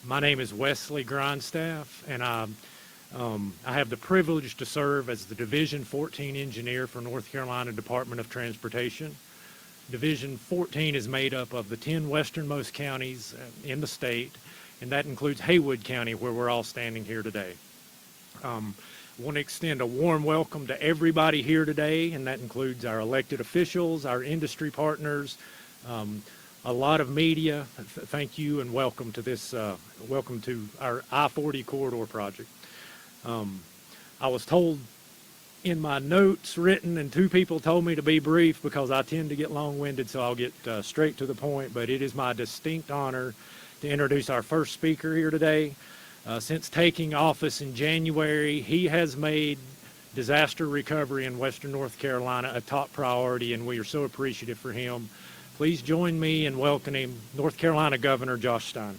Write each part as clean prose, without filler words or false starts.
My name is Wesley Grindstaff, and I have the privilege to serve as the Division 14 engineer for North Carolina Department of Transportation. Division 14 is made up of the 10 westernmost counties in the state, and that includes Haywood County, where we're all standing here today. I want to extend a warm welcome to everybody here today, and that includes our elected officials, our industry partners, a lot of media. Thank you and welcome to this, welcome to our I-40 corridor project. I was told in my notes written, and two people told me to be brief because I tend to get long-winded, so I'll get straight to the point, but it is my distinct honor to introduce our first speaker here today. Since taking office in January, he has made disaster recovery in Western North Carolina a top priority, and we are so appreciative for him. Please join me in welcoming North Carolina Governor Josh Stein.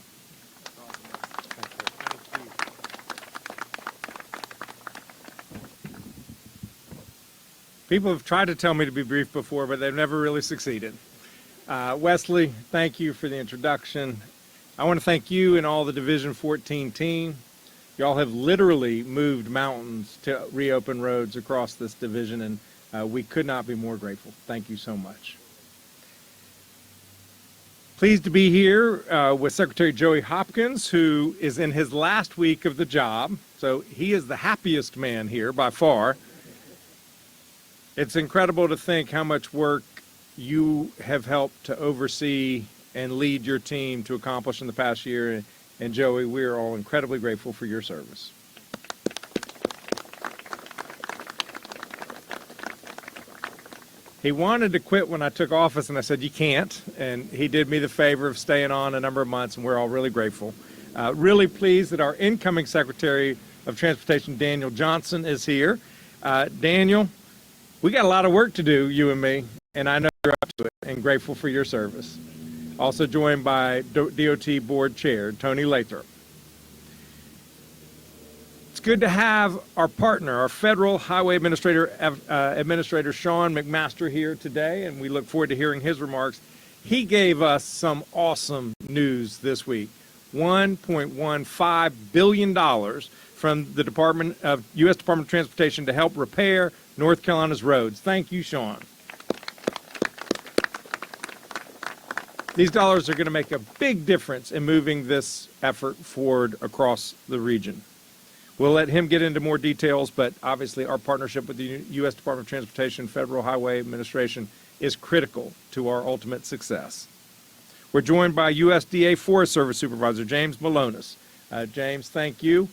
People have tried to tell me to be brief before, but they've never really succeeded. Wesley, thank you for the introduction. I want to thank you and all the Division 14 team. Y'all have literally moved mountains to reopen roads across this division, and we could not be more grateful. Thank you so much. Pleased to be here with Secretary Joey Hopkins, who is in his last week of the job. So he is the happiest man here by far. It's incredible to think how much work you have helped to oversee and lead your team to accomplish in the past year. And Joey, we are all incredibly grateful for your service. He wanted to quit when I took office, and I said, you can't. And he did me the favor of staying on a number of months, and we're all really grateful. Really pleased that our incoming Secretary of Transportation, Daniel Johnson, is here. Daniel, we got a lot of work to do, you and me, and I know you're up to it, and grateful for your service. Also joined by DOT Board Chair, Tony Lathrop. It's good to have our partner, our Federal Highway Administrator, Sean McMaster here today, and we look forward to hearing his remarks. He gave us some awesome news this week. $1.15 billion from the U.S. Department of Transportation to help repair North Carolina's roads. Thank you, Sean. These dollars are going to make a big difference in moving this effort forward across the region. We'll let him get into more details, but obviously our partnership with the U.S. Department of Transportation, Federal Highway Administration is critical to our ultimate success. We're joined by USDA Forest Service Supervisor James Malonis. James, thank you.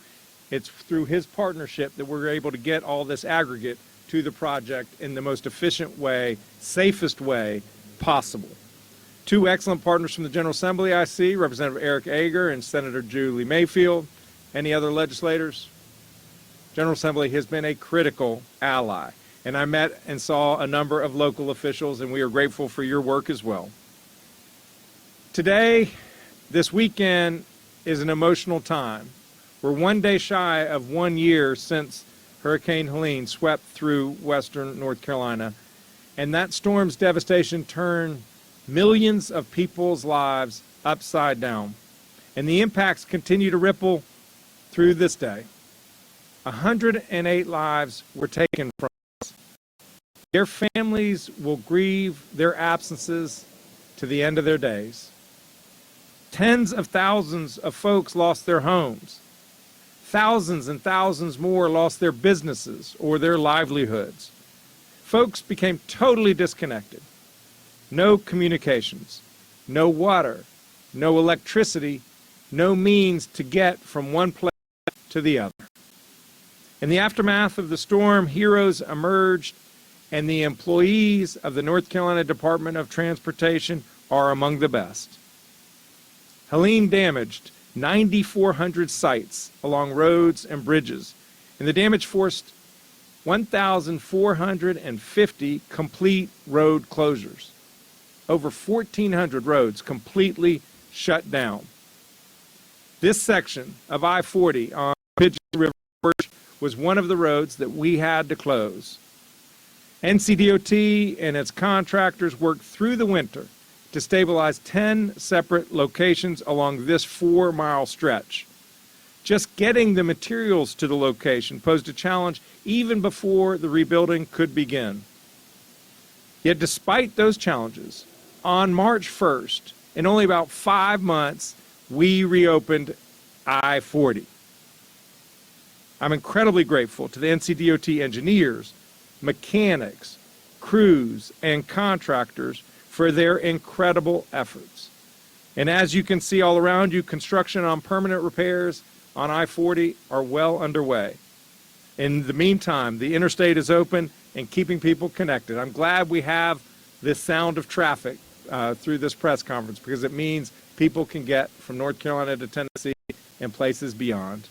It's through his partnership that we're able to get all this aggregate to the project in the most efficient way, safest way possible. Two excellent partners from the General Assembly I see, Representative Eric Ager and Senator Julie Mayfield. Any other legislators? General Assembly has been a critical ally, and I met and saw a number of local officials, and we are grateful for your work as well. Today, this weekend, is an emotional time. We're one day shy of 1 year since Hurricane Helene swept through western North Carolina, and that storm's devastation turned millions of people's lives upside down. And the impacts continue to ripple through this day. 108 lives were taken from us. Their families will grieve their absences to the end of their days. Tens of thousands of folks lost their homes. Thousands and thousands more lost their businesses or their livelihoods. Folks became totally disconnected. No communications, no water, no electricity, no means to get from one place to the other. In the aftermath of the storm, heroes emerged, and the employees of the North Carolina Department of Transportation are among the best. Helene damaged 9,400 sites along roads and bridges, and the damage forced 1,450 complete road closures. Over 1,400 roads completely shut down. This section of I-40 on Pigeon River was one of the roads that we had to close. NCDOT and its contractors worked through the winter to to stabilize 10 separate locations along this 4-mile stretch. Just getting the materials to the location posed a challenge even before the rebuilding could begin. Yet despite those challenges, on March 1st, in only about 5 months, we reopened I-40. I'm incredibly grateful to the NCDOT engineers, mechanics, crews, and contractors for their incredible efforts. And as you can see all around you, construction on permanent repairs on I-40 are well underway. In the meantime, the interstate is open and keeping people connected. I'm glad we have this sound of traffic through this press conference because it means people can get from North Carolina to Tennessee and places beyond.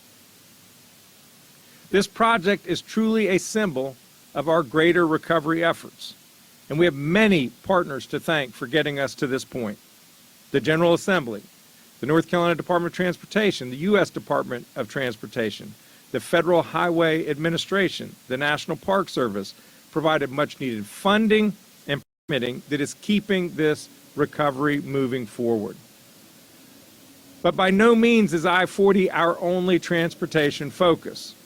This project is truly a symbol of our greater recovery efforts, and we have many partners to thank for getting us to this point. The General Assembly, the North Carolina Department of Transportation, the U.S. Department of Transportation, the Federal Highway Administration, the National Park Service provided much-needed funding and permitting that is keeping this recovery moving forward. But by no means is I-40 our only transportation focus.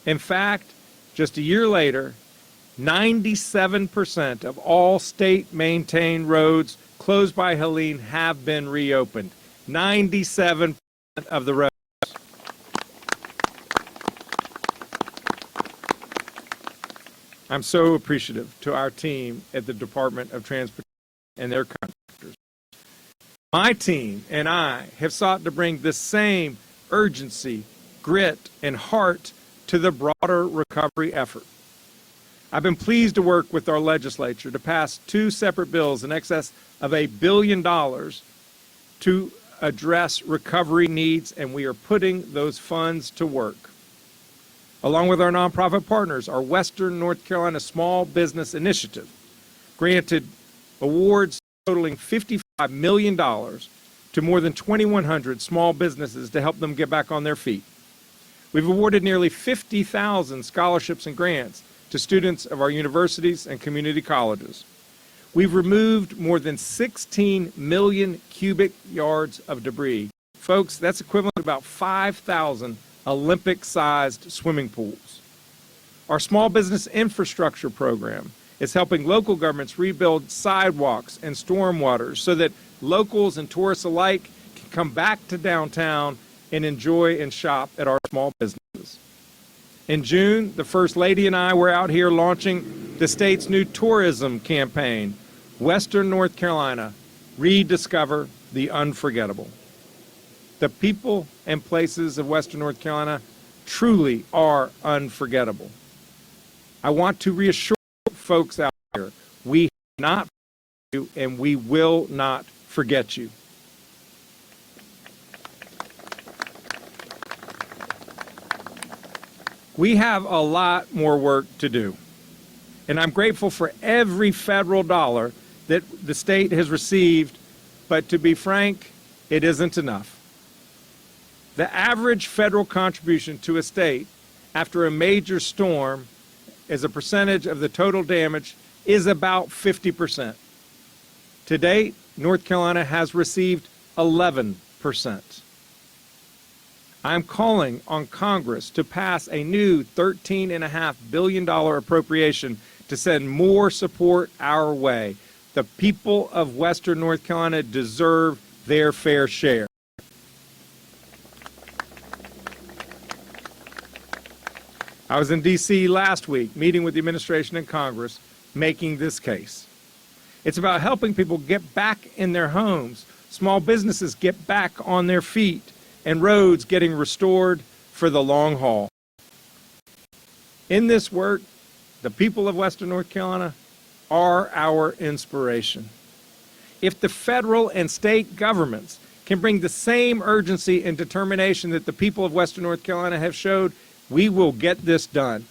In fact, just a year later, 97% of all state-maintained roads closed by Helene have been reopened. 97% of the roads. I'm so appreciative to our team at the Department of Transportation and their contractors. My team and I have sought to bring the same urgency, grit, and heart to the broader recovery effort. I've been pleased to work with our legislature to pass 2 separate bills in excess of $1 billion to address recovery needs, and we are putting those funds to work. Along with our nonprofit partners, our Western North Carolina Small Business Initiative granted awards totaling $55 million to more than 2,100 small businesses to help them get back on their feet. We've awarded nearly 50,000 scholarships and grants to students of our universities and community colleges. We've removed more than 16 million cubic yards of debris. Folks, that's equivalent to about 5,000 Olympic-sized swimming pools. Our small business infrastructure program is helping local governments rebuild sidewalks and stormwaters so that locals and tourists alike can come back to downtown and enjoy and shop at our small businesses. In June, the First Lady and I were out here launching the state's new tourism campaign, Western North Carolina, Rediscover the Unforgettable. The people and places of Western North Carolina truly are unforgettable. I want to reassure folks out here, we have not forgotten you and we will not forget you. We have a lot more work to do, and I'm grateful for every federal dollar that the state has received, but to be frank, it isn't enough. The average federal contribution to a state after a major storm as a percentage of the total damage is about 50%. To date, North Carolina has received 11%. I'm calling on Congress to pass a new $13.5 billion appropriation to send more support our way. The people of Western North Carolina deserve their fair share. I was in D.C. last week meeting with the administration and Congress, making this case. It's about helping people get back in their homes, small businesses get back on their feet, and roads getting restored for the long haul. In this work, the people of Western North Carolina are our inspiration. If the federal and state governments can bring the same urgency and determination that the people of Western North Carolina have showed, we will get this done.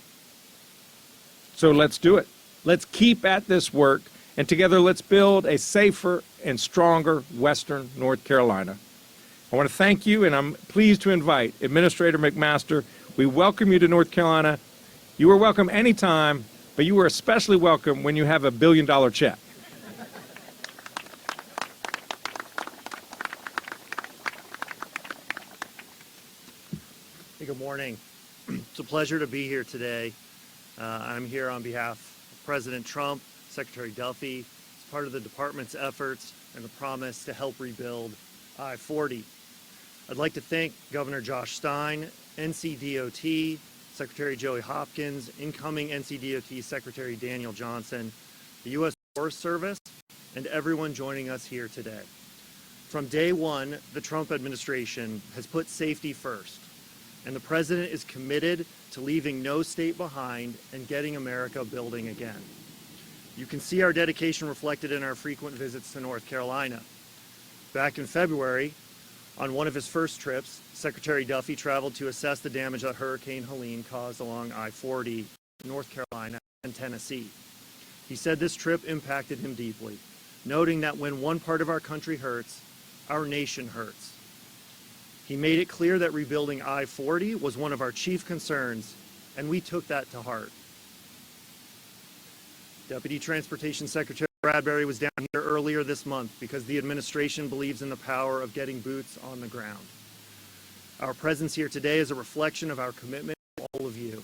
So let's do it. Let's keep at this work, and together let's build a safer and stronger Western North Carolina. I want to thank you, and I'm pleased to invite Administrator McMaster. We welcome you to North Carolina. You are welcome anytime, but you are especially welcome when you have $1 billion check. Hey, good morning. It's a pleasure to be here today. I'm here on behalf of President Trump, Secretary Duffy, as part of the department's efforts and the promise to help rebuild I-40. I'd like to thank Governor Josh Stein, NCDOT, Secretary Joey Hopkins, incoming NCDOT Secretary Daniel Johnson, the U.S. Forest Service, and everyone joining us here today. From day one, the Trump administration has put safety first, and the president is committed to leaving no state behind and getting America building again. You can see our dedication reflected in our frequent visits to North Carolina. Back in February, on one of his first trips, Secretary Duffy traveled to assess the damage that Hurricane Helene caused along I-40 in North Carolina and Tennessee. He said this trip impacted him deeply, noting that when one part of our country hurts, our nation hurts. He made it clear that rebuilding I-40 was one of our chief concerns, and we took that to heart. Deputy Transportation Secretary Bradbury was down here earlier this month because the administration believes in the power of getting boots on the ground. Our presence here today is a reflection of our commitment to all of you.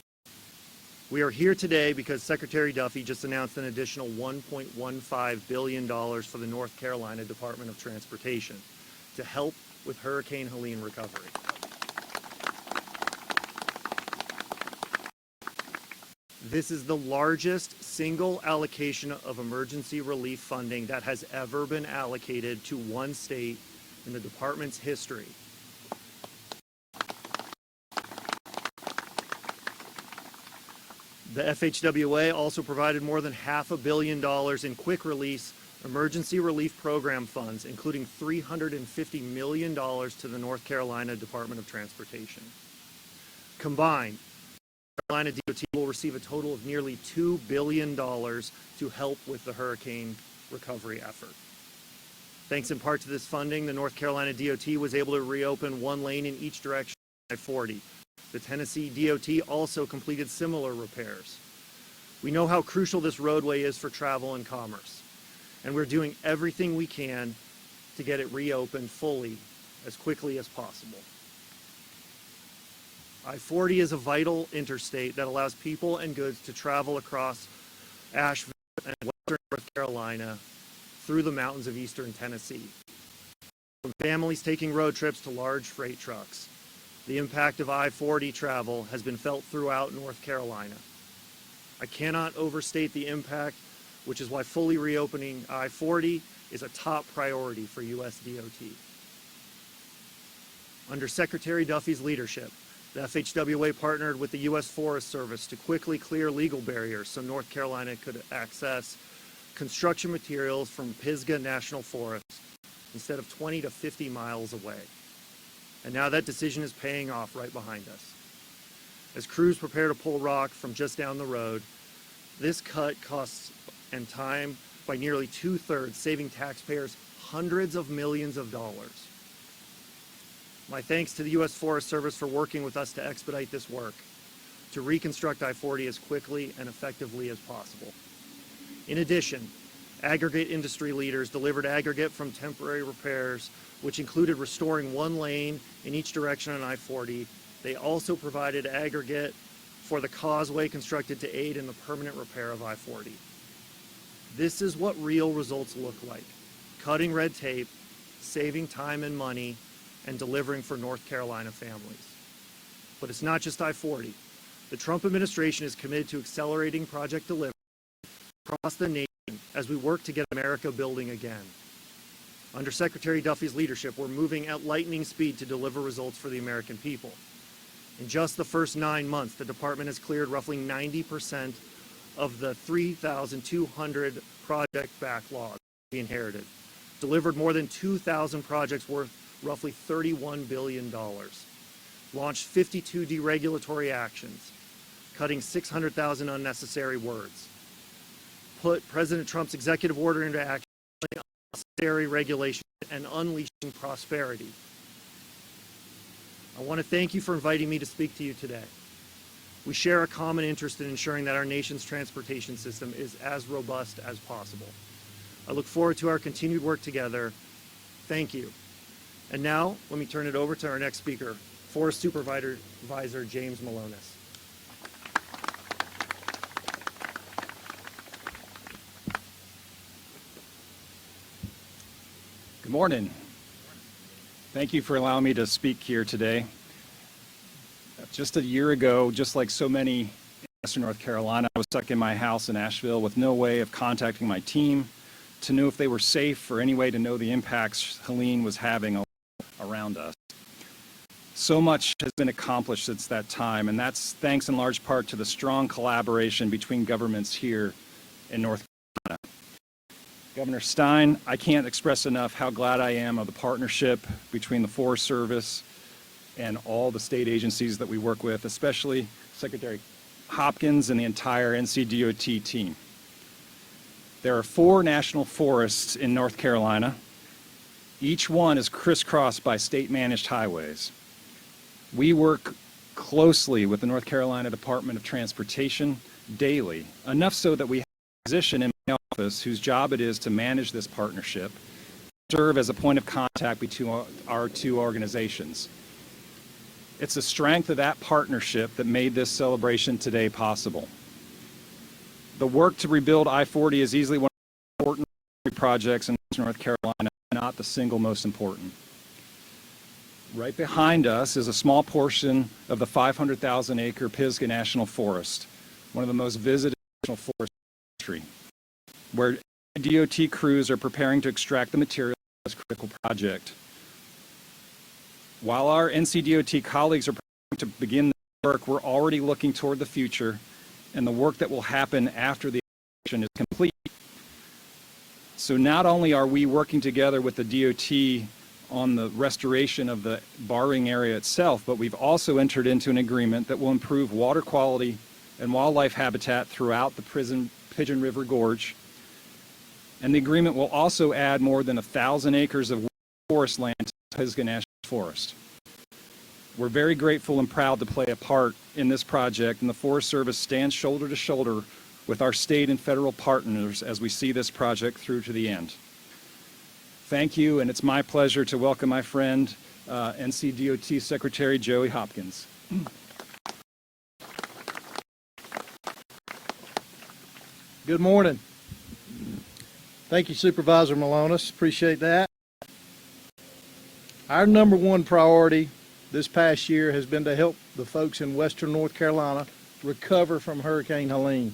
We are here today because Secretary Duffy just announced an additional $1.15 billion for the North Carolina Department of Transportation to help with Hurricane Helene recovery. This is the largest single allocation of emergency relief funding that has ever been allocated to one state in the department's history. The FHWA also provided more than $500 million in quick release emergency relief program funds, including $350 million to the North Carolina Department of Transportation. Combined, Carolina DOT will receive a total of nearly $2 billion to help with the hurricane recovery effort. Thanks in part to this funding, the North Carolina DOT was able to reopen one lane in each direction of I-40. The Tennessee DOT also completed similar repairs. We know how crucial this roadway is for travel and commerce, and we're doing everything we can to get it reopened fully as quickly as possible. I-40 is a vital interstate that allows people and goods to travel across Asheville and western North Carolina through the mountains of eastern Tennessee. From families taking road trips to large freight trucks, the impact of I-40 travel has been felt throughout North Carolina. I cannot overstate the impact, which is why fully reopening I-40 is a top priority for U.S. DOT. Under Secretary Duffy's leadership, the FHWA partnered with the U.S. Forest Service to quickly clear legal barriers so North Carolina could access construction materials from Pisgah National Forest instead of 20 to 50 miles away. And now that decision is paying off right behind us. As crews prepare to pull rock from just down the road, this cut costs and time by nearly 2/3, saving taxpayers hundreds of millions of dollars. My thanks to the U.S. Forest Service for working with us to expedite this work, to reconstruct I-40 as quickly and effectively as possible. In addition, aggregate industry leaders delivered aggregate from temporary repairs, which included restoring one lane in each direction on I-40. They also provided aggregate for the causeway constructed to aid in the permanent repair of I-40. This is what real results look like: cutting red tape, saving time and money, and delivering for North Carolina families. But it's not just I-40. The Trump administration is committed to accelerating project delivery across the nation as we work to get America building again. Under Secretary Duffy's leadership, we're moving at lightning speed to deliver results for the American people. In just the first 9 months, the department has cleared roughly 90% of the 3,200 project backlog we inherited, delivered more than 2,000 projects worth roughly $31 billion, launched 52 deregulatory actions, cutting 600,000 unnecessary words, put President Trump's executive order into action, unnecessary regulation, and unleashing prosperity. I want to thank you for inviting me to speak to you today. We share a common interest in ensuring that our nation's transportation system is as robust as possible. I look forward to our continued work together. Thank you. And now, let me turn it over to our next speaker, Forest Supervisor James Malonis. Good morning. Thank you for allowing me to speak here today. Just a year ago, just like so many in Western North Carolina, I was stuck in my house in Asheville with no way of contacting my team to know if they were safe or any way to know the impacts Helene was having around us. So much has been accomplished since that time, and that's thanks in large part to the strong collaboration between governments here in North Carolina. Governor Stein, I can't express enough how glad I am of the partnership between the Forest Service and all the state agencies that we work with, especially Secretary Hopkins and the entire NCDOT team. There are 4 national forests in North Carolina. Each one is crisscrossed by state-managed highways. We work closely with the North Carolina Department of Transportation daily, enough so that we have a position in my office whose job it is to manage this partnership, serve as a point of contact between our 2 organizations. It's the strength of that partnership that made this celebration today possible. The work to rebuild I-40 is easily one of the important projects in North Carolina, not the single most important. Right behind us is a small portion of the 500,000-acre Pisgah National Forest, one of the most visited national forests in the country, where DOT crews are preparing to extract the material for this critical project. While our NCDOT colleagues are preparing to begin the work, we're already looking toward the future and the work that will happen after the extraction is complete. So not only are we working together with the DOT on the restoration of the borrowing area itself, but we've also entered into an agreement that will improve water quality and wildlife habitat throughout the Pigeon River Gorge. And the agreement will also add more than 1,000 acres of forest land to Pisgah National Forest. We're very grateful and proud to play a part in this project, and the Forest Service stands shoulder to shoulder with our state and federal partners as we see this project through to the end. Thank you, and it's my pleasure to welcome my friend, NCDOT Secretary Joey Hopkins. Good morning. Thank you, Supervisor Malonis. Appreciate that. Our number 1 priority this past year has been to help the folks in Western North Carolina recover from Hurricane Helene.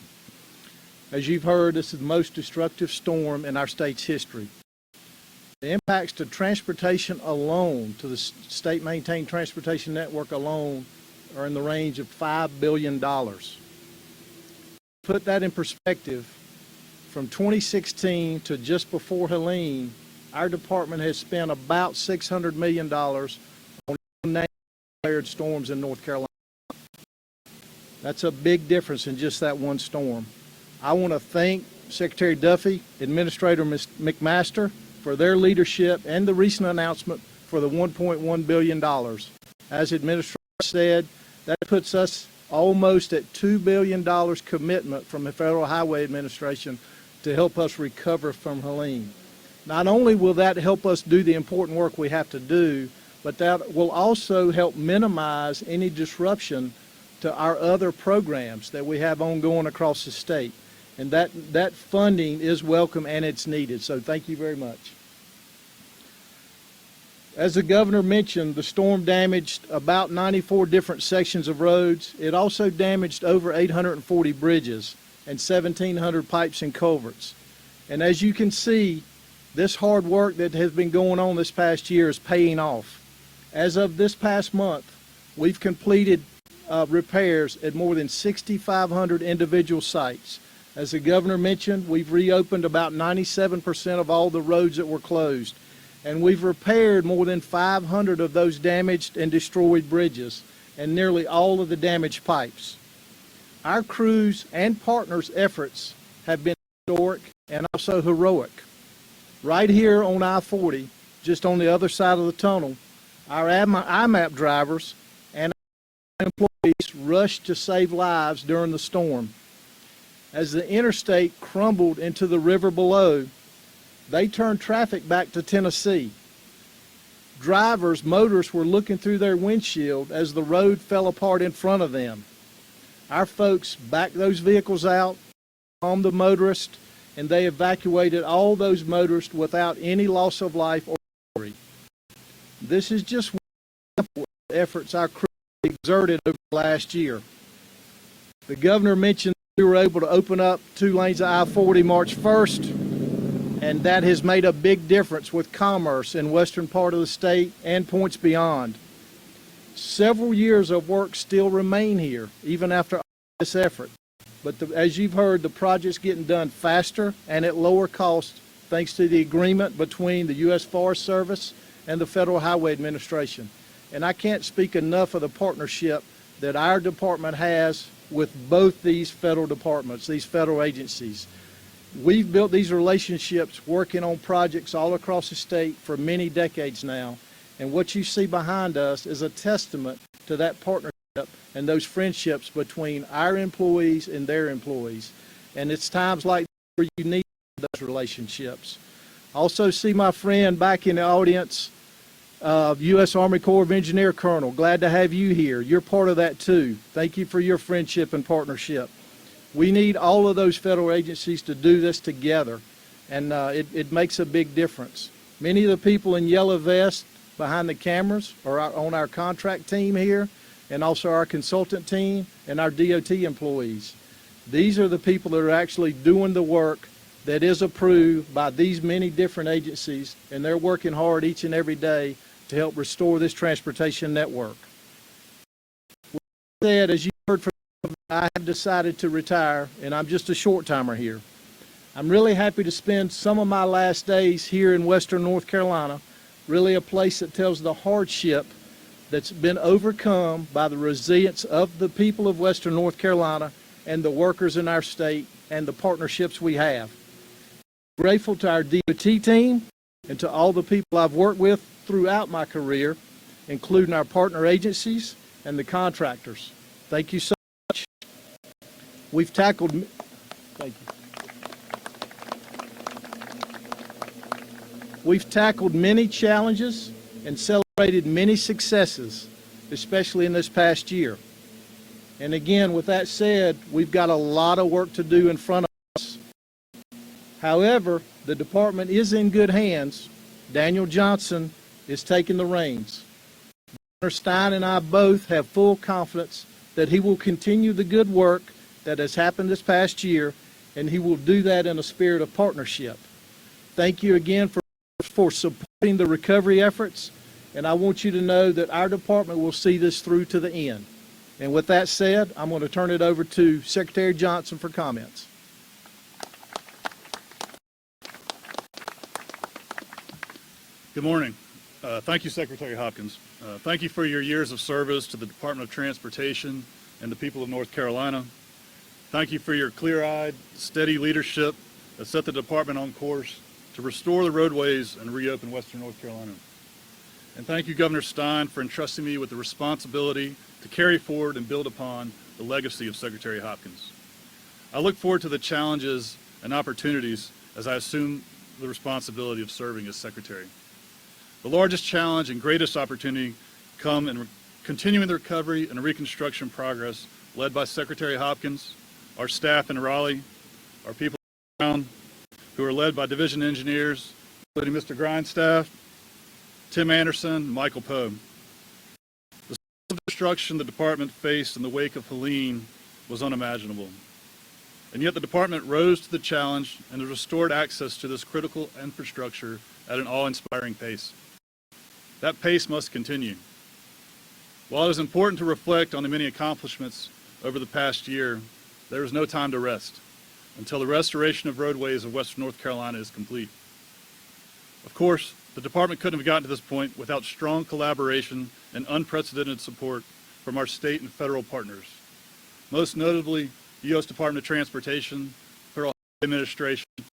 As you've heard, this is the most destructive storm in our state's history. The impacts to transportation alone, to the state-maintained transportation network alone, are in the range of $5 billion. Put that in perspective, from 2016 to just before Helene, our department has spent about $600 million on declared storms in North Carolina. That's a big difference in just that one storm. I want to thank Secretary Duffy, Administrator McMaster, for their leadership and the recent announcement for the $1.1 billion. As Administrator said, that puts us almost at $2 billion commitment from the Federal Highway Administration to help us recover from Helene. Not only will that help us do the important work we have to do, but that will also help minimize any disruption to our other programs that we have ongoing across the state. And that funding is welcome and it's needed, so thank you very much. As the governor mentioned, the storm damaged about 94 different sections of roads. It also damaged over 840 bridges and 1,700 pipes and culverts. And as you can see, this hard work that has been going on this past year is paying off. As of this past month, we've completed repairs at more than 6,500 individual sites. As the governor mentioned, we've reopened about 97% of all the roads that were closed. And we've repaired more than 500 of those damaged and destroyed bridges and nearly all of the damaged pipes. Our crews and partners' efforts have been historic and also heroic. Right here on I-40, just on the other side of the tunnel, our IMAP drivers and our employees rushed to save lives during the storm. As the interstate crumbled into the river below, they turned traffic back to Tennessee. motorists were looking through their windshield as the road fell apart in front of them. Our folks backed those vehicles out, calmed the motorist, and they evacuated all those motorists without any loss of life or injury. This is just one example of the efforts our crew exerted over the last year. The governor mentioned we were able to open up 2 lanes of I-40 March 1st, and that has made a big difference with commerce in western part of the state and points beyond. Several years of work still remain here, even after all this effort. But as you've heard, the project's getting done faster and at lower cost thanks to the agreement between the U.S. Forest Service and the Federal Highway Administration. And I can't speak enough of the partnership that our department has with both these federal departments, these federal agencies. We've built these relationships working on projects all across the state for many decades now. And what you see behind us is a testament to that partnership and those friendships between our employees and their employees. And it's times like this where you need those relationships. I also see my friend back in the audience, U.S. Army Corps of Engineer Colonel. Glad to have you here. You're part of that too. Thank you for your friendship and partnership. We need all of those federal agencies to do this together, and it makes a big difference. Many of the people in yellow vests behind the cameras are on our contract team here, and also our consultant team and our DOT employees. These are the people that are actually doing the work that is approved by these many different agencies, and they're working hard each and every day to help restore this transportation network. With that said, as you heard from me, I have decided to retire, and I'm just a short-timer here. I'm really happy to spend some of my last days here in western North Carolina, really a place that tells the hardship that's been overcome by the resilience of the people of western North Carolina and the workers in our state and the partnerships we have. I'm grateful to our DOT team and to all the people I've worked with throughout my career, including our partner agencies and the contractors. Thank you so much. We've tackled, thank you. We've tackled many challenges and celebrated many successes, especially in this past year. And again, with that said, we've got a lot of work to do in front of us. However, the department is in good hands. Daniel Johnson is taking the reins. Governor Stein and I both have full confidence that he will continue the good work that has happened this past year, and he will do that in a spirit of partnership. Thank you again for supporting the recovery efforts, and I want you to know that our department will see this through to the end. And with that said, I'm going to turn it over to Secretary Johnson for comments. Good morning. Thank you, Secretary Hopkins. Thank you for your years of service to the Department of Transportation and the people of North Carolina. Thank you for your clear-eyed, steady leadership that set the department on course to restore the roadways and reopen western North Carolina. And thank you, Governor Stein, for entrusting me with the responsibility to carry forward and build upon the legacy of Secretary Hopkins. I look forward to the challenges and opportunities as I assume the responsibility of serving as Secretary. The largest challenge and greatest opportunity come in continuing the recovery and reconstruction progress led by Secretary Hopkins, our staff in Raleigh, our people on the ground, who are led by division engineers, including Mr. Grindstaff, Tim Anderson, and Michael Poe. The destruction the department faced in the wake of Helene was unimaginable. And yet the department rose to the challenge and restored access to this critical infrastructure at an awe-inspiring pace. That pace must continue. While it is important to reflect on the many accomplishments over the past year, there is no time to rest until the restoration of roadways of western North Carolina is complete. Of course, the department couldn't have gotten to this point without strong collaboration and unprecedented support from our state and federal partners, most notably the U.S. Department of Transportation, Federal Highway Administration, and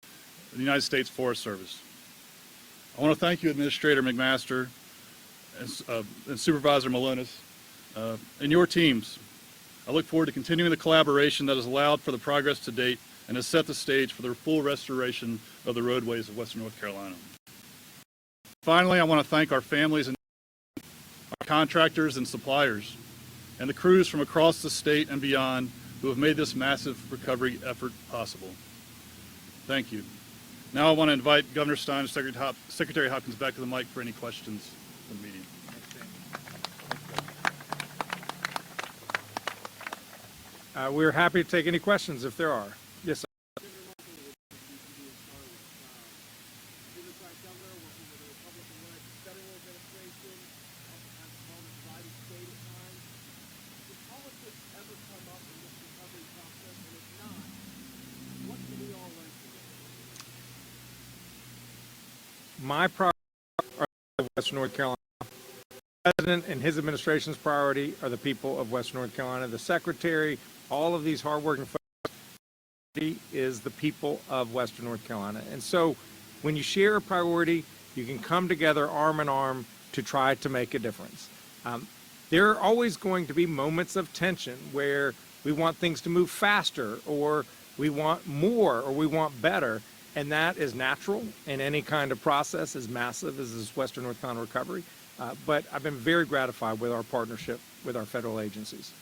the United States Forest Service. I want to thank you, Administrator McMaster and Supervisor Malonis, and your teams. I look forward to continuing the collaboration that has allowed for the progress to date and has set the stage for the full restoration of the roadways of western North Carolina. Finally, I want to thank our families and contractors and suppliers, and the crews from across the state and beyond who have made this massive recovery effort possible. Thank you. Now I want to invite Governor Stein and Secretary Hopkins back to the mic for any questions from the meeting. We're happy to take any questions if there are. Yes, sir. My priority are Western North Carolina. The President and his administration's priority are the people of Western North Carolina. The Secretary, all of these hardworking folks, is the people of Western North Carolina. And so when you share a priority, you can come together arm in arm to try to make a difference. There are always going to be moments of tension where we want things to move faster, or we want more, or we want better. And that is natural in any kind of process as massive as this Western North Carolina recovery. But I've been very gratified with our partnership with our federal agencies.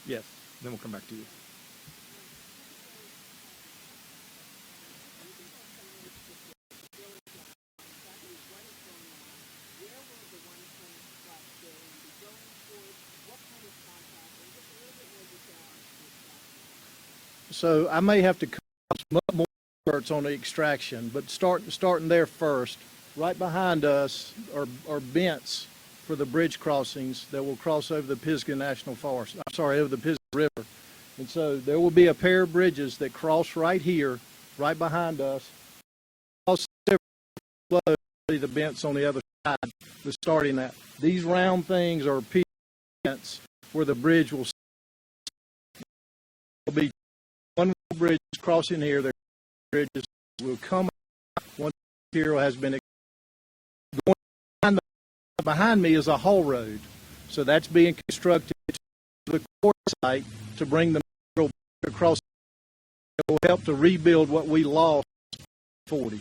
Yes, then we'll come back to you. So I may have to cover some more experts on the extraction, but starting there first. Right behind us are bents for the bridge crossings that will cross over the Pisgah National Forest. I'm sorry, over the Pisgah River. And so there will be a pair of bridges that cross right here, right behind us. Also, the bents on the other side. The starting that. These round things are bents where the bridge will be one bridge crossing here. The bridges will come out once the material has been going behind me is a haul road. So that's being constructed to the core site to bring the material across. It will help to rebuild what we lost in 40.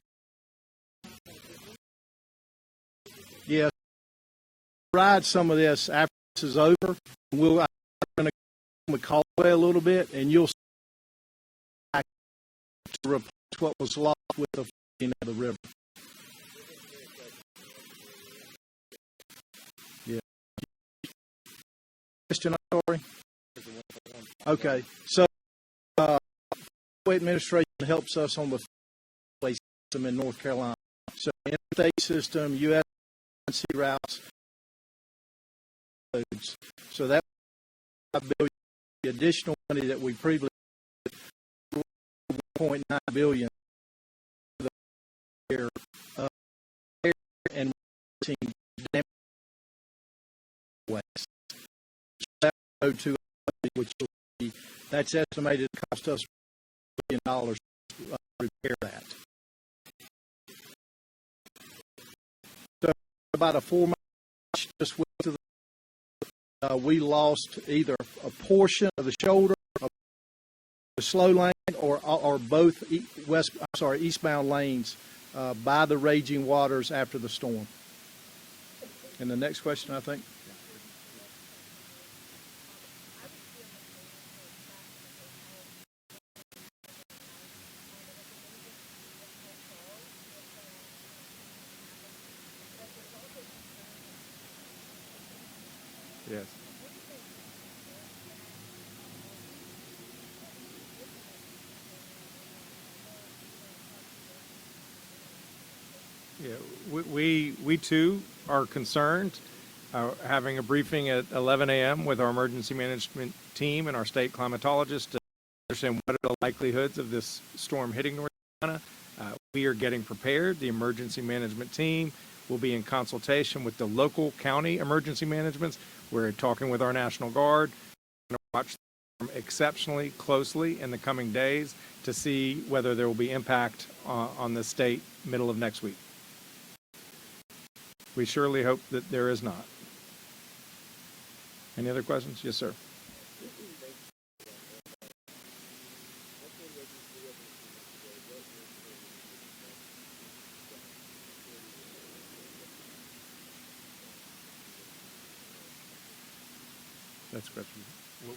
Yes, ride some of this after this is over. I'm going to McCallway a little bit, and you'll see to replace what was lost with the flooding of the river. Yeah. Question, I'm sorry. Okay, so administration helps us on the system in North Carolina. So interstate system, U.S. routes. So that $1 billion additional money that we previously $1.9 billion for the year and west. That go to which will be, that's estimated to cost us $1 billion to repair that. So about a 4 mile just west of the, we lost either a portion of the shoulder, the slow lane, or both eastbound lanes by the raging waters after the storm. And the next question, I think. Yes. Yeah, we too are concerned. Having a briefing at 11 a.m. with our emergency management team and our state climatologist to understand what are the likelihoods of this storm hitting North Carolina. We are getting prepared. The emergency management team will be in consultation with the local county emergency managements. We're talking with our National Guard. We're going to watch them exceptionally closely in the coming days to see whether there will be impact on the state middle of next week. We surely hope that there is not. Any other questions? Yes, sir. That's a question.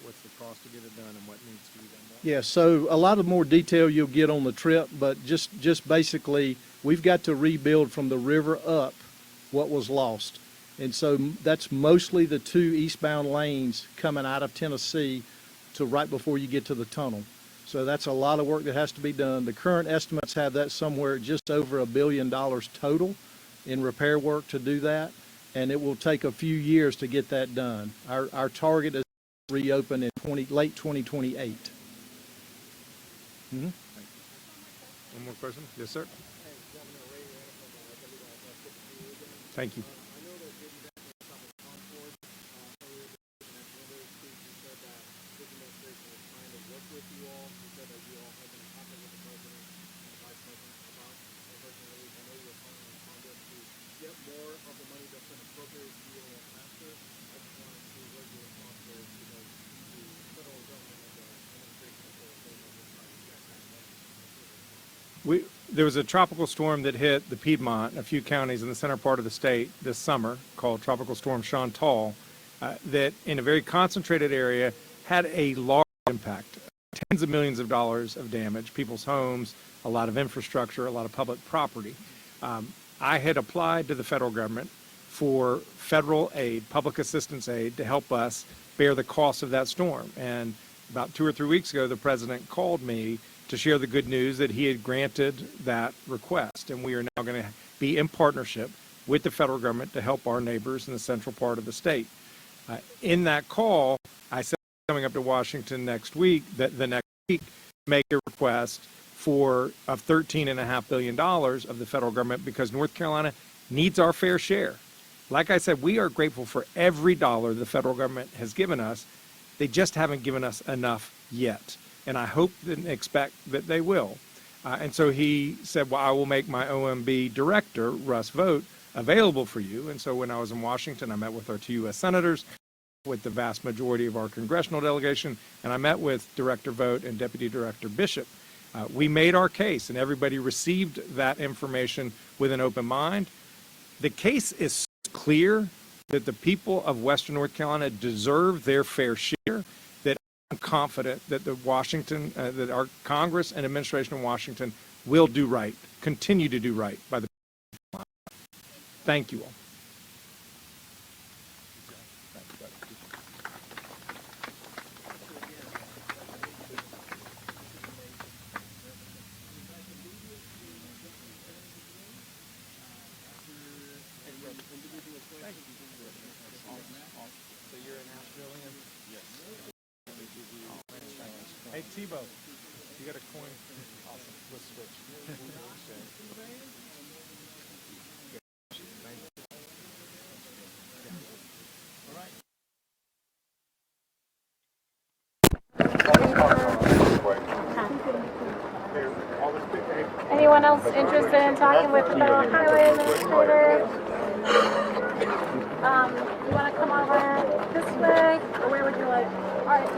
What's the cost to get it done and what needs to be done more? Yeah, so a lot of more detail you'll get on the trip, but just basically, we've got to rebuild from the river up what was lost. And so that's mostly the 2 eastbound lanes coming out of Tennessee to right before you get to the tunnel. So that's a lot of work that has to be done. The current estimates have that somewhere just over $1 billion total in repair work to do that, and it will take a few years to get that done. Our target is to reopen in late 2028. One more question? Yes, sir. Thank you. There was a tropical storm that hit the Piedmont and a few counties in the center part of the state this summer called Tropical Storm Chantal that in a very concentrated area had a large impact, tens of millions of dollars of damage, people's homes, a lot of infrastructure, a lot of public property. I had applied to the federal government for federal aid, public assistance aid, to help us bear the cost of that storm. And about 2 or 3 weeks ago, the president called me to share the good news that he had granted that request. And we are now going to be in partnership with the federal government to help our neighbors in the central part of the state. In that call, I said coming up to Washington next week, the next week, make a request for $13.5 billion of the federal government because North Carolina needs our fair share. Like I said, we are grateful for every dollar the federal government has given us. They just haven't given us enough yet. And I hope and expect that they will. And so he said, well, I will make my OMB director, Russ Vogt, available for you. And so when I was in Washington, I met with our 2 U.S. senators, with the vast majority of our congressional delegation, and I met with Director Vogt and Deputy Director Bishop. We made our case, and everybody received that information with an open mind. The case is clear that the people of Western North Carolina deserve their fair share, that I'm confident that that our Congress and administration in Washington will do right, continue to do right by the people. Thank you all. Hey, Tebow, you got a coin? Awesome. Let's switch. Anyone else interested in talking with the Federal Highway Administrator? You want to come over this way, or where would you like? All right,